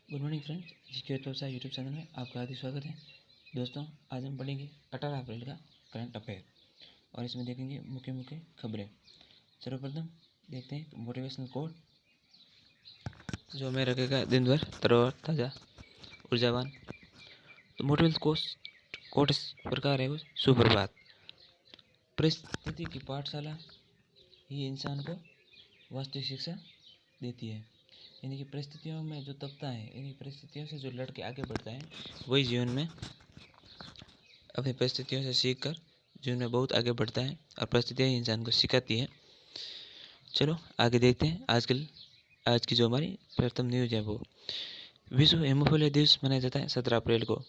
Good morning friends, GK व्यवसाय YouTube channel में आपका हार्दिक स्वागत है। दोस्तों, आज हम पढ़ेंगे 18 अप्रैल का करंट अफेयर और इसमें देखेंगे मुख्य मुख्य खबरें। सर्वप्रथम देखते हैं मोटिवेशनल कोट जो हमें रखेगा दिन भर तरोताज़ा ताज़ा ऊर्जावान। तो मोटिवेशनल कोट इस प्रकार है, सुप्रभात। परिस्थिति की पाठशाला ही इंसान को वास्तविक शिक्षा देती है। यानी कि परिस्थितियों में जो तपता है, यानी परिस्थितियों से जो लड़के आगे बढ़ता है, वही जीवन में अपनी परिस्थितियों से सीख कर जीवन में बहुत आगे बढ़ता है और परिस्थितियाँ ही इंसान को सिखाती है। चलो आगे देखते हैं। आज की जो हमारी प्रथम न्यूज है वो विश्व हेमोफीलिया दिवस मनाया जाता है 17 अप्रैल को।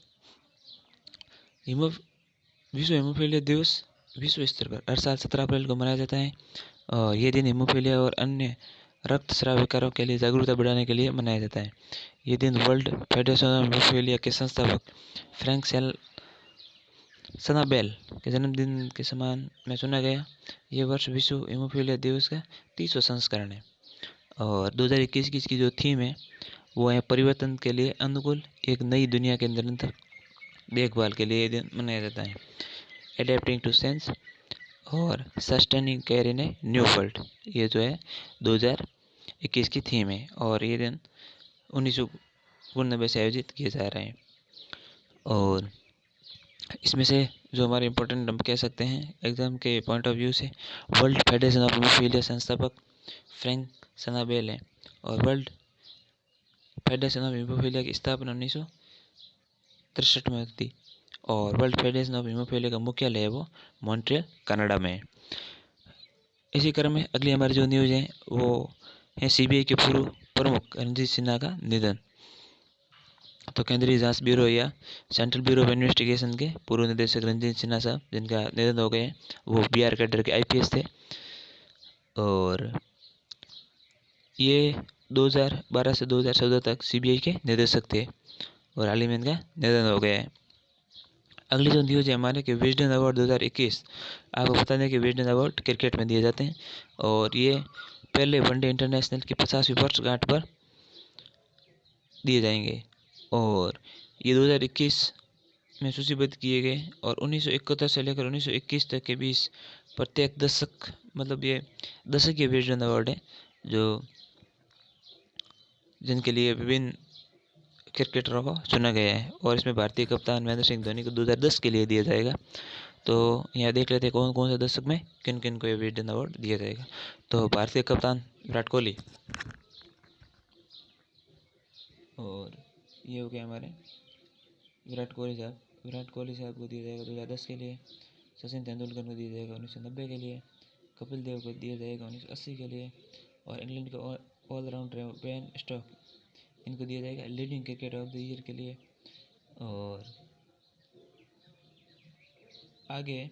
विश्व हेमोफीलिया दिवस विश्व स्तर पर हर साल 17 अप्रैल को मनाया जाता है और ये दिन हेमोफीलिया और अन्य रक्तस्राव विकारों के लिए जागरूकता बढ़ाने के लिए मनाया जाता है। ये दिन वर्ल्ड फेडरेशन ऑफ हेमोफीलिया के संस्थापक फ्रैंक सनाबेल के जन्मदिन के समान में चुना गया। ये वर्ष विश्व हेमोफीलिया दिवस का 30वां संस्करण है और 2021 की इसकी जो थीम है वो है परिवर्तन के लिए अनुकूल एक नई दुनिया के निरंतर देखभाल के लिए ये दिन मनाया जाता है। एडेप्टिंग टू सेंस और sustaining care in a new world, ये जो है 2021 की थीम है और ये दिन 1999 से आयोजित किए जा रहे हैं। और इसमें से जो हमारे इम्पोर्टेंट हम कह सकते हैं एग्ज़ाम के पॉइंट ऑफ व्यू से, वर्ल्ड फेडरेशन ऑफ हेमोफीलिया संस्थापक फ्रैंक सनाबेल है और वर्ल्ड फेडरेशन ऑफ हेमोफीलिया की स्थापना 1963 में हुई थी और वर्ल्ड फेडरेशन ऑफ हेमोफीलिया का मुख्यालय है वो मॉन्ट्रियल कनाडा में है। इसी क्रम में अगली हमारी जो न्यूज़ है वो है सीबीआई के पूर्व प्रमुख रणजीत सिन्हा का निधन। तो केंद्रीय जांच ब्यूरो या सेंट्रल ब्यूरो ऑफ इन्वेस्टिगेशन के पूर्व निदेशक रणजीत सिन्हा साहब, जिनका निधन हो गए, वो बिहार कैडर के आईपीएस थे और ये 2012 से 2014 तक सीबीआई के निदेशक थे और हाल ही में इनका निधन हो गया है। अगली जो न्यूज़ है हमारे कि विजडन अवार्ड 2021, आपको बता दें कि विजडन अवार्ड क्रिकेट में दिए जाते हैं और ये पहले वनडे इंटरनेशनल की 50वीं वर्षगांठ पर दिए जाएंगे और ये 2021 में सूचीबद्ध किए गए और 1971 से लेकर 1921 तक के बीच प्रत्येक दशक, मतलब ये दशकीय विजडन अवार्ड है जो जिनके लिए विभिन्न क्रिकेटरों को चुना गया है और इसमें भारतीय कप्तान महेंद्र सिंह धोनी को 2010 के लिए दिया जाएगा। तो यहाँ देख लेते हैं कौन कौन से दशक में किन किन को ये विजडन अवार्ड दिया जाएगा। तो भारतीय कप्तान विराट कोहली, और ये हो गया हमारे विराट कोहली साहब को दिया जाएगा 2010 के लिए। सचिन तेंदुलकर को दिया जाएगा 1990 के लिए। कपिल देव को दिया जाएगा 1980 के लिए और इंग्लैंड का ऑलराउंडर बेन स्टोक्स, इनको दिया जाएगा leading cricketer of the year के लिए। और आगे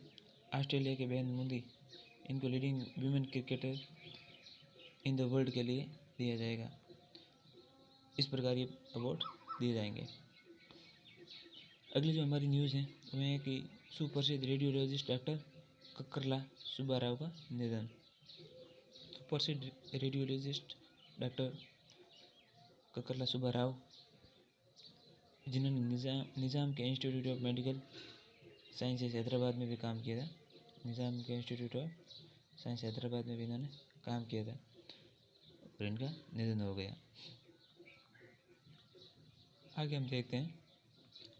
ऑस्ट्रेलिया के बेन मूडी, इनको leading women cricketer in the world के लिए दिया जाएगा। इस प्रकार ये अवार्ड दिए जाएंगे। अगली जो हमारी न्यूज़ है वो है कि सुप्रसिद्ध रेडियोलॉजिस्ट डॉक्टर कक्करला सुब्बाराव का निधन। सुप्रसिद्ध रेडियोलॉजिस्ट डॉक्टर कक्करला सुब्बाराव, जिन्होंने निज़ाम के institute of medical sciences Hyderabad में भी काम किया था। निज़ाम के इंस्टीट्यूट ऑफ साइंस हैदराबाद में भी इन्होंने काम किया था और इनका निधन हो गया। आगे हम देखते हैं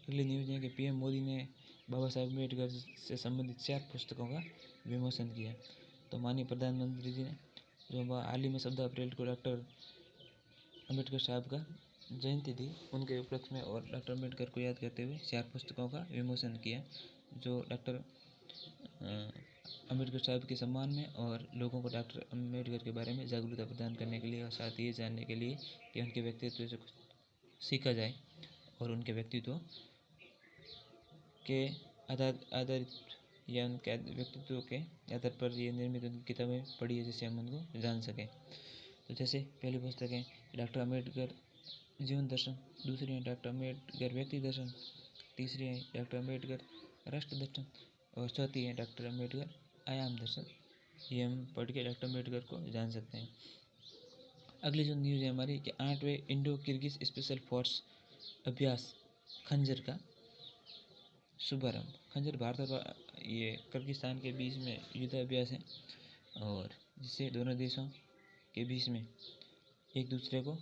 अगली न्यूज़ है कि पीएम मोदी ने बाबा साहेब अम्बेडकर से संबंधित 4 पुस्तकों का विमोचन किया। तो माननीय प्रधानमंत्री जी ने जो हाल ही में 14 अप्रैल को डॉक्टर अम्बेडकर साहब का जयंती थी, उनके उपलक्ष्य में और डॉक्टर अम्बेडकर को याद करते हुए 4 पुस्तकों का विमोचन किया जो डॉक्टर अम्बेडकर साहब के सम्मान में और लोगों को डॉक्टर अम्बेडकर के बारे में जागरूकता प्रदान करने के लिए और साथ ही ये जानने के लिए कि उनके व्यक्तित्व से कुछ सीखा जाए और उनके व्यक्तित्व के आधारित या उनके व्यक्तित्व के आधार पर ये निर्मित उनकी किताबें पढ़ी है जिससे हम उनको जान सकें। तो जैसे पहली पुस्तक है डॉक्टर अम्बेडकर जीवन दर्शन, दूसरी है डॉक्टर अम्बेडकर व्यक्ति दर्शन, तीसरी है डॉक्टर अम्बेडकर राष्ट्र दर्शन और चौथी है डॉक्टर अम्बेडकर आयाम दर्शन। ये हम पढ़ के डॉक्टर अम्बेडकर को जान सकते हैं। अगली जो न्यूज़ है हमारी कि 8वें इंडो किर्गिज स्पेशल फोर्स अभ्यास खंजर का शुभारंभ। खंजर भारत और ये किर्गिस्तान के बीच में युद्ध अभ्यास है और जिससे दोनों देशों के बीच में एक दूसरे को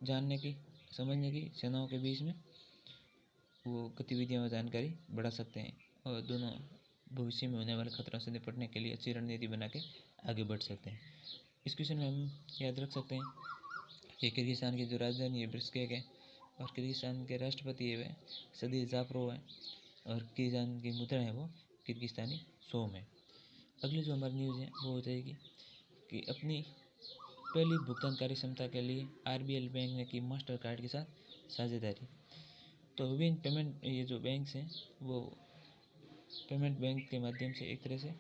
जानने की, समझने की, सेनाओं के बीच में वो गतिविधियों में जानकारी बढ़ा सकते हैं और दोनों भविष्य में होने वाले खतरों से निपटने के लिए अच्छी रणनीति बना के आगे बढ़ सकते हैं। इस क्वेश्चन में हम याद रख सकते हैं कि किर्गिस्तान की जो राजधानी है बिश्केक है और किर्गिस्तान के राष्ट्रपति है वह सदीर जापरोव है और किर्गिस्तान की मुद्रा है वो किर्गिस्तानी सोम है। अगली जो हमारी न्यूज़ है वो हो जाएगी कि अपनी पहली भुगतान कार्यक्षमता के लिए आरबीएल बैंक ने की मास्टर कार्ड के साथ साझेदारी। तो विभिन्न पेमेंट ये जो बैंक्स हैं वो पेमेंट बैंक के माध्यम से एक तरह से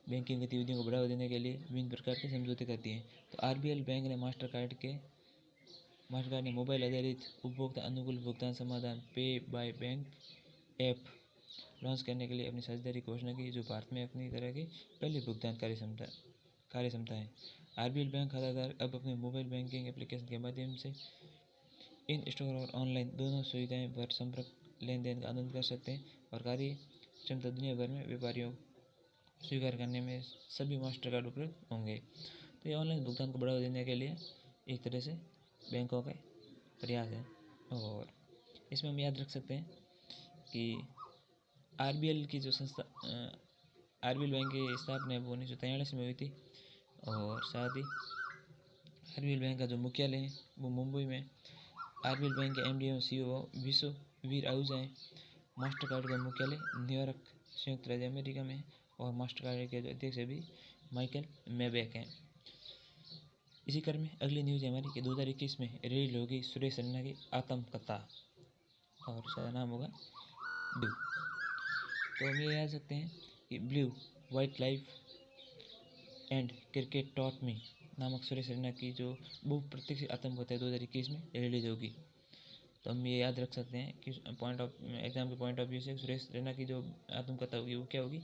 बैंकिंग गतिविधियों को बढ़ावा देने के लिए विभिन्न प्रकार के समझौते करती हैं। तो आरबीएल बैंक ने मास्टर कार्ड ने मोबाइल आधारित उपभोक्ता अनुकूल भुगतान समाधान पे बाय बैंक ऐप लॉन्च करने के लिए अपनी साझेदारी की घोषणा की, जो भारत में अपनी तरह की पहली भुगतान कार्यक्षमता है। आरबीएल बैंक खाताधारक अब अपने मोबाइल बैंकिंग एप्लीकेशन के माध्यम से इन स्टोर और ऑनलाइन दोनों सुविधाएं पर संपर्क लेन देन का आनंद कर सकते हैं और कार्य क्षमता दुनिया भर में व्यापारियों स्वीकार करने में सभी मास्टर कार्ड उपलब्ध होंगे। तो ये ऑनलाइन भुगतान को बढ़ावा देने के लिए एक तरह से बैंकों के प्रयास है और इसमें हम याद रख सकते हैं कि आरबीएल की जो संस्था आरबीएल बैंक की स्थापना है वो 1943 में हुई थी और साथ ही आरबीएल बैंक का जो मुख्यालय है वो मुंबई में। आरबीएल बैंक के एमडी एवं सीईओ विश्व वीर आहूजा है। मास्टर कार्ड का मुख्यालय न्यूयॉर्क संयुक्त राज्य अमेरिका में और मास्टर कार्ड के जो अध्यक्ष भी माइकल मेबेक हैं। इसी क्रम में अगली न्यूज़ है हमारी कि 2021 में रिलीज होगी सुरेश रैना की आत्मकथा और उसका नाम होगा ब्लू। तो हम ये याद सकते हैं कि blue white life and cricket taught me नामक सुरेश रैना की जो बहुप्रतीक्षित आत्मकथा 2021 में रिलीज होगी। तो हम ये याद रख सकते हैं कि एग्जाम के पॉइंट ऑफ व्यू से सुरेश रैना की जो आत्मकथा होगी वो क्या होगी,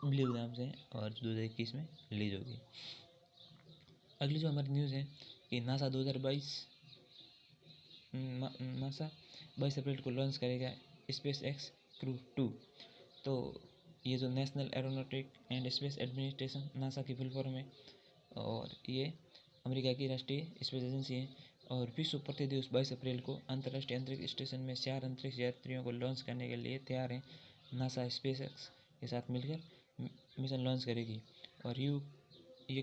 ब्लू नाम से और 2021 में रिलीज होगी। अगली जो हमारी न्यूज़ है कि नासा 22 अप्रैल को लॉन्च करेगा स्पेस एक्स क्रू 2। तो ये जो national aeronautic and space administration NASA की फुल फॉर्म है और ये अमेरिका की राष्ट्रीय स्पेस एजेंसी है और विश्व प्रतिदिवस 22 अप्रैल को अंतर्राष्ट्रीय अंतरिक्ष स्टेशन में 4 अंतरिक्ष यात्रियों को लॉन्च करने के लिए तैयार है। नासा स्पेस एक्स के साथ मिलकर मिशन लॉन्च करेगी और ये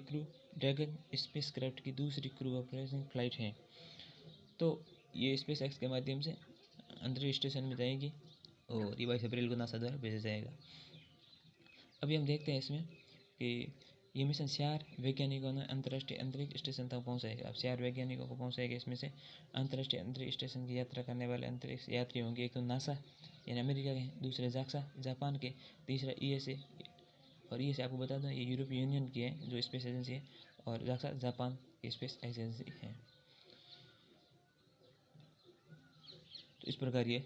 क्रू ड्रैगन स्पेसक्राफ्ट की दूसरी क्रू ऑपरेशन फ्लाइट है। तो ये स्पेस एक्स के माध्यम से अंतरिक्ष स्टेशन में जाएगी और ये 22 अप्रैल को नासा द्वारा भेजा जाएगा। अभी हम देखते हैं इसमें कि ये मिशन 4 वैज्ञानिकों ने अंतर्राष्ट्रीय अंतरिक्ष स्टेशन तक पहुंचाएगा। अब 4 वैज्ञानिकों को पहुंचाएगा। इसमें से अंतर्राष्ट्रीय अंतरिक्ष स्टेशन की यात्रा करने वाले अंतरिक्ष यात्री होंगे। एक तो नासा यानी अमेरिका के, दूसरे जाक्सा जापान के, तीसरा ईएसए और ईएसए आपको बता दूं ये यूरोपीय यूनियन की है जो स्पेस एजेंसी है और जाक्सा जापान की स्पेस एजेंसी है। तो इस प्रकार ये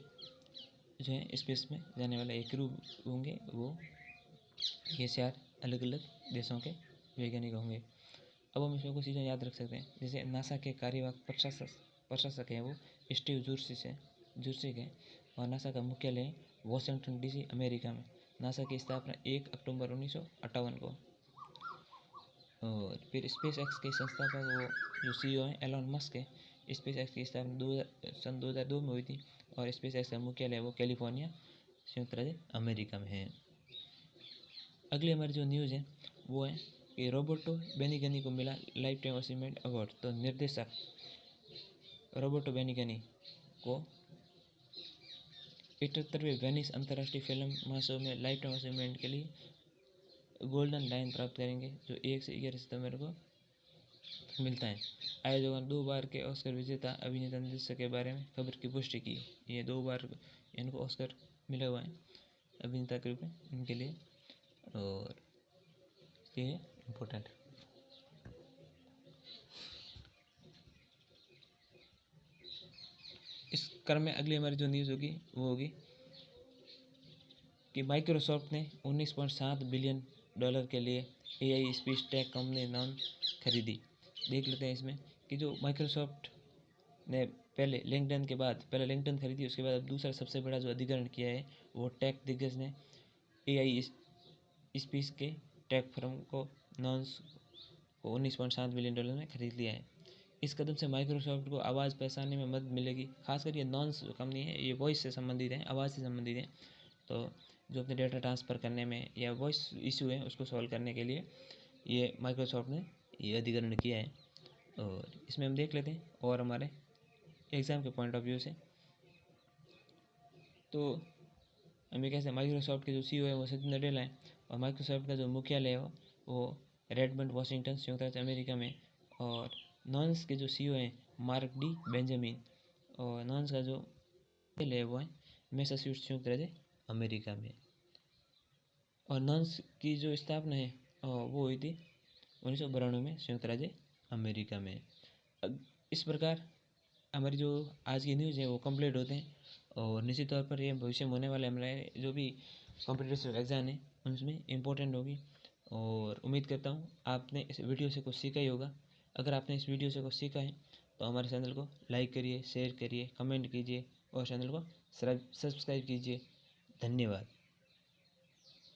जो है स्पेस में जाने वाला एक क्रू होंगे वो ये 4 अलग अलग देशों के वैज्ञानिक होंगे। अब हम इसमें कुछ चीज़ें याद रख सकते हैं, जैसे नासा के कार्यवाहक प्रशासक हैं वो स्टीव जुर्सिक है और नासा का मुख्यालय वाशिंगटन डीसी अमेरिका में। नासा की स्थापना 1 अक्टूबर 1958 को और फिर स्पेस एक्स के संस्थापक वो जो सीईओ हैं एलॉन मस्क है। स्पेस एक्स की स्थापना सन 2002 में हुई थी और स्पेस एक्स का मुख्यालय वो कैलिफोर्निया संयुक्त राज्य अमेरिका में है। अगली हमारी जो न्यूज़ है वो है कि रोबर्टो बेनिगनी को मिला लाइफ टाइम अचीवमेंट अवार्ड। तो निर्देशक रोबर्टो बेनिगनी को 78वें वेनिस अंतर्राष्ट्रीय फिल्म महोत्सव में लाइफ टाइम अचीवमेंट के लिए गोल्डन लायन प्राप्त करेंगे, जो 1 से 11 सितंबर को मिलता है। आयोजकों ने 2 बार के ऑस्कर विजेता अभिनेता निर्देशक के बारे में खबर की पुष्टि की। ये 2 बार इनको ऑस्कर मिला हुआ है अभिनेता के रूप में इनके लिए और ये इम्पोर्टेंट। इस क्रम में अगली हमारी जो न्यूज़ होगी वो होगी कि माइक्रोसॉफ्ट ने 19.7 बिलियन डॉलर के लिए एआई स्पीच टैग कंपनी नाम खरीदी। देख लेते हैं इसमें कि जो माइक्रोसॉफ्ट ने पहले लिंक्डइन खरीदी, उसके बाद अब दूसरा सबसे बड़ा जो अधिग्रहण किया है वो टेक दिग्गज ने AI स्पीस के टेक फर्म को नॉन्स को $19.7 बिलियन में खरीद लिया है। इस कदम से माइक्रोसॉफ्ट को आवाज़ पहचानने में मदद मिलेगी। खासकर ये नॉन्स कंपनी है, ये वॉइस से संबंधित है, आवाज़ से संबंधित है। तो जो अपने डेटा ट्रांसफ़र करने में या वॉइस इशू है उसको सॉल्व करने के लिए ये माइक्रोसॉफ्ट ने ये अधिग्रहण किया है। और इसमें हम देख लेते हैं और हमारे एग्ज़ाम के पॉइंट ऑफ व्यू से तो हमें कैसे माइक्रोसॉफ्ट के जो CEO है वो सत्य नडेला है, और माइक्रोसॉफ्ट का जो मुख्यालय है वो रेडमंड वाशिंगटन संयुक्त राज्य अमेरिका में, और नॉन्स के जो CEO हैं मार्क डी बेंजामिन, और नॉन्स का जो मुख्यालय है वो है मैसाचुसेट्स संयुक्त राज्य अमेरिका में। और नॉन्स की जो स्थापना है वो हुई थी 1992 में संयुक्त राज्य अमेरिका में। इस प्रकार हमारी जो आज की न्यूज़ है वो कंप्लीट होते हैं, और निश्चित तौर पर ये भविष्य में होने वाले हमारे जो भी कॉम्पिटिटिव एग्जाम है उनमें इम्पोर्टेंट होगी। और उम्मीद करता हूँ आपने इस वीडियो से कुछ सीखा ही होगा। अगर आपने इस वीडियो से कुछ सीखा है तो हमारे चैनल को लाइक करिए, शेयर करिए, कमेंट कीजिए और चैनल को सब्सक्राइब कीजिए। धन्यवाद।